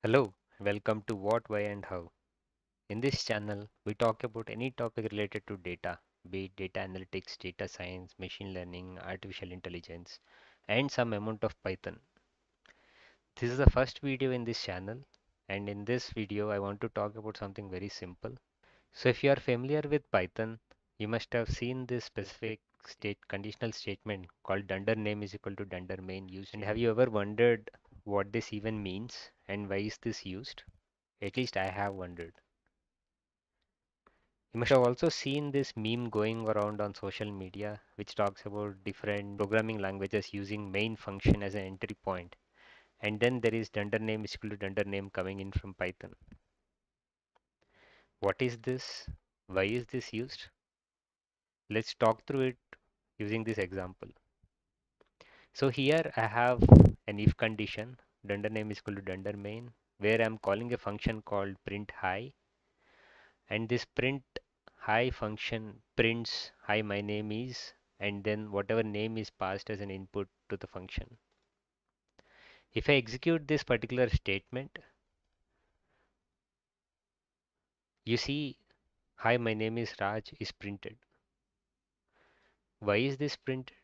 Hello, welcome to What, Why, and How. In this channel, we talk about any topic related to data, be it data analytics, data science, machine learning, artificial intelligence, and some amount of Python. This is the first video in this channel, and in this video, I want to talk about something very simple. So, if you are familiar with Python, you must have seen this specific conditional statement called dunder name is equal to dunder main used. And have you ever wondered what this even means and why is this used? At least I have wondered. You must have also seen this meme going around on social media, which talks about different programming languages using main function as an entry point. And then there is dunder name is equal to dunder name coming in from Python. What is this? Why is this used? Let's talk through it using this example. So here I have an if condition, dunder name is equal to dunder main, where I'm calling a function called print hi, and this print hi function prints hi my name is, and then whatever name is passed as an input to the function. If I execute this particular statement, you see hi my name is Raj is printed. Why is this printed?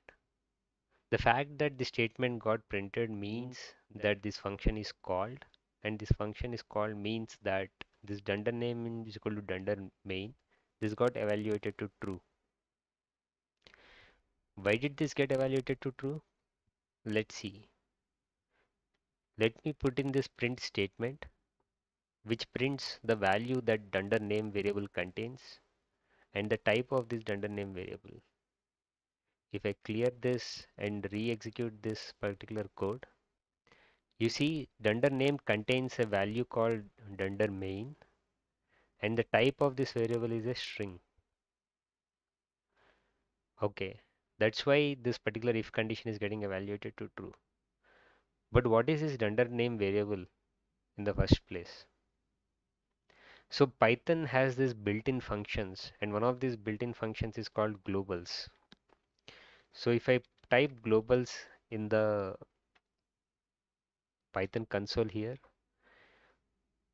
The fact that the statement got printed means that this function is called, and this function is called means that this dunder name is equal to dunder main. This got evaluated to true. Why did this get evaluated to true? Let's see. Let me put in this print statement, which prints the value that dunder name variable contains and the type of this dunder name variable. If I clear this and re-execute this particular code, you see dunder name contains a value called dunder main, and the type of this variable is a string. Okay, that's why this particular if condition is getting evaluated to true. But what is this dunder name variable in the first place? So Python has this built-in functions, and one of these built-in functions is called globals. So if I type globals in the Python console here,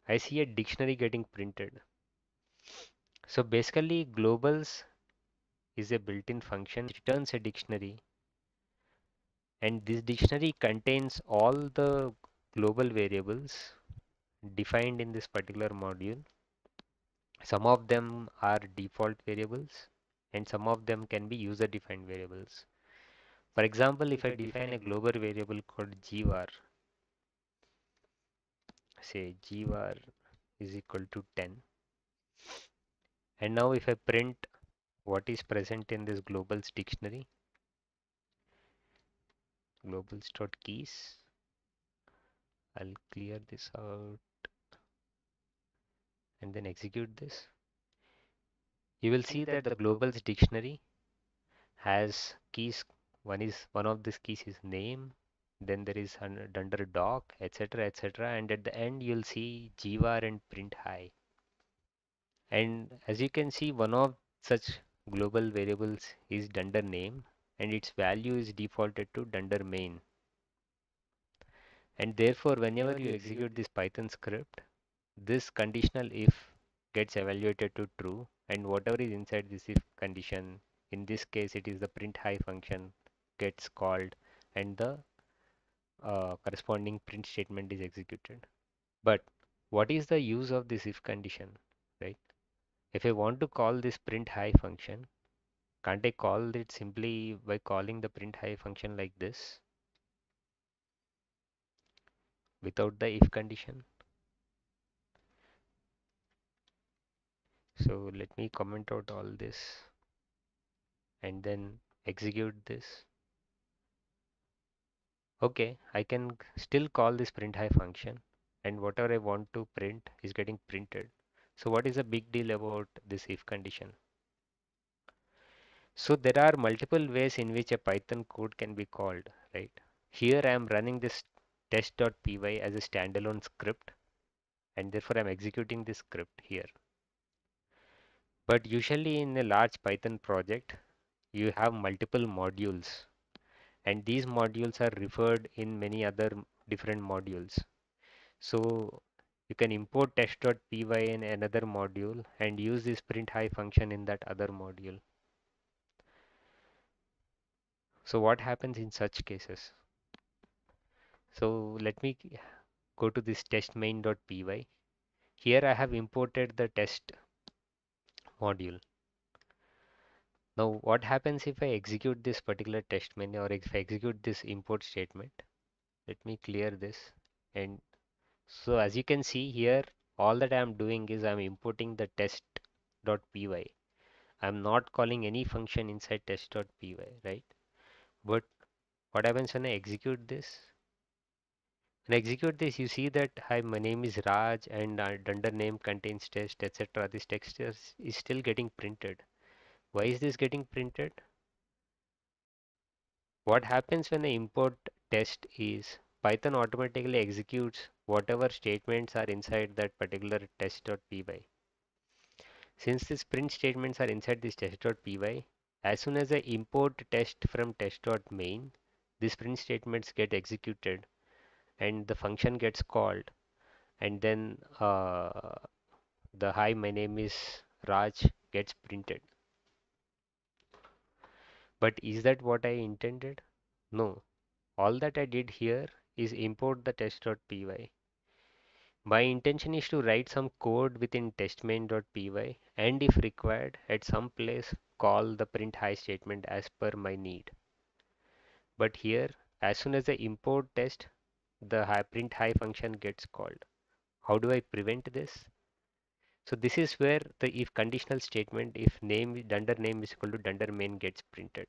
I see a dictionary getting printed. So basically globals is a built-in function which returns a dictionary, and this dictionary contains all the global variables defined in this particular module. Some of them are default variables and some of them can be user defined variables. For example, if I define a global variable called gvar, say gvar is equal to 10, and now if I print what is present in this globals dictionary, globals.keys, I'll clear this out and then execute this. You will see that the globals dictionary has keys. One of these keys is name, then there is under doc, etc., etc., and at the end you'll see gvar and print hi. And as you can see, one of such global variables is dunder name, and its value is defaulted to dunder main. And therefore, whenever you execute this Python script, this conditional if gets evaluated to true, and whatever is inside this if condition, in this case it is the print hi function, gets called, and the corresponding print statement is executed. But what is the use of this if condition, right? If I want to call this print hi function, can't I call it simply by calling the print hi function like this without the if condition? So let me comment out all this and then execute this. Okay, I can still call this print hi function, and whatever I want to print is getting printed. So what is the big deal about this if condition? So there are multiple ways in which a Python code can be called, right? Here I am running this test.py as a standalone script, and therefore I'm executing this script here. But usually in a large Python project, you have multiple modules, and these modules are referred in many other different modules. So You can import test.py in another module and use this print high function in that other module. So what happens in such cases? So let me go to this test main.py. Here I have imported the test module. Now what happens if I execute this particular test main, or if I execute this import statement? Let me clear this. And so as you can see here, all that I am doing is I'm importing the test.py. I'm not calling any function inside test.py, right? But what happens when I execute this? When I execute this, you see that hi, my name is Raj and under name contains test, etc. This text is still getting printed. Why is this getting printed? What happens when I import test is Python automatically executes whatever statements are inside that particular test.py. Since these print statements are inside this test.py, as soon as I import test from test.main, these print statements get executed and the function gets called, and then the hi, my name is Raj gets printed. But is that what I intended? No. All that I did here is import the test.py. My intention is to write some code within testmain.py and if required at some place call the print high statement as per my need. But here as soon as I import test, the print high function gets called. How do I prevent this? So this is where the if conditional statement if name dunder name is equal to dunder main gets printed.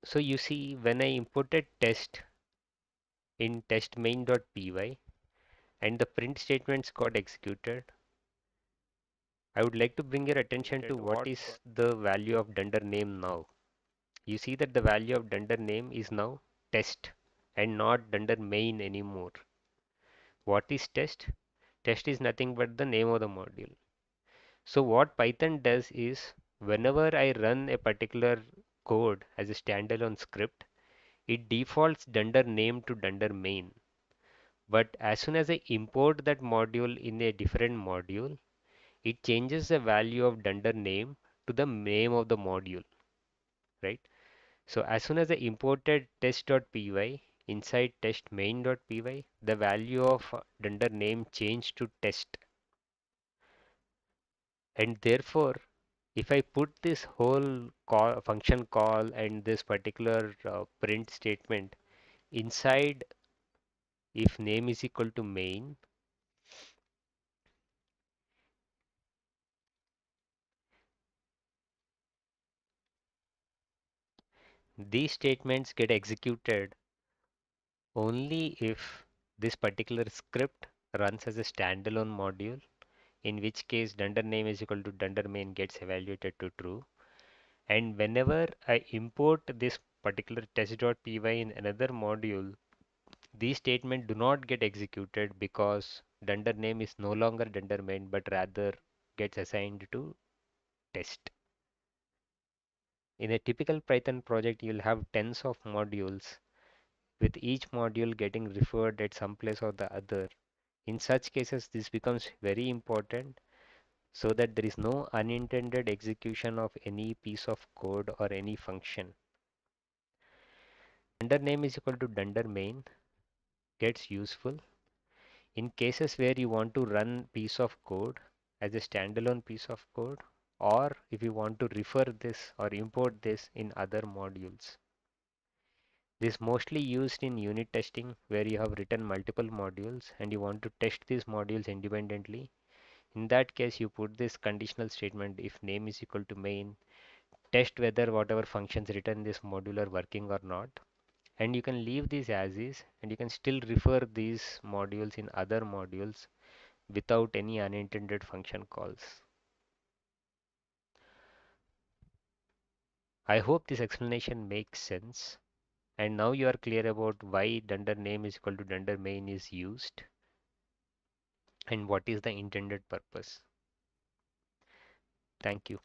So you see when I imported test in testmain.py and the print statements got executed, I would like to bring your attention to what is the value of dunder name now. You see that the value of dunder name is now test and not dunder main anymore. What is test? Test is nothing but the name of the module. So what Python does is whenever I run a particular code as a standalone script, it defaults dunder name to dunder main. But as soon as I import that module in a different module, it changes the value of dunder name to the name of the module, right? So as soon as I imported test.py inside test main.py, the value of dunder name changed to test. And therefore, if I put this whole function call and this particular print statement inside if name is equal to main, these statements get executed only if this particular script runs as a standalone module, in which case dunder name is equal to dunder main gets evaluated to true. And whenever I import this particular test.py in another module, these statements do not get executed because dunder name is no longer dunder main but rather gets assigned to test. In a typical Python project, you'll have tens of modules with each module getting referred at some place or the other. In such cases, this becomes very important so that there is no unintended execution of any piece of code or any function. Dunder name is equal to dunder main gets useful in cases where you want to run piece of code as a standalone piece of code, or if you want to refer this or import this in other modules. This is mostly used in unit testing where you have written multiple modules and you want to test these modules independently. In that case, you put this conditional statement if name is equal to main, test whether whatever functions written in this module are working or not. And you can leave these as is and you can still refer these modules in other modules without any unintended function calls. I hope this explanation makes sense. And now you are clear about why dunder name is equal to dunder main is used and what is the intended purpose. Thank you.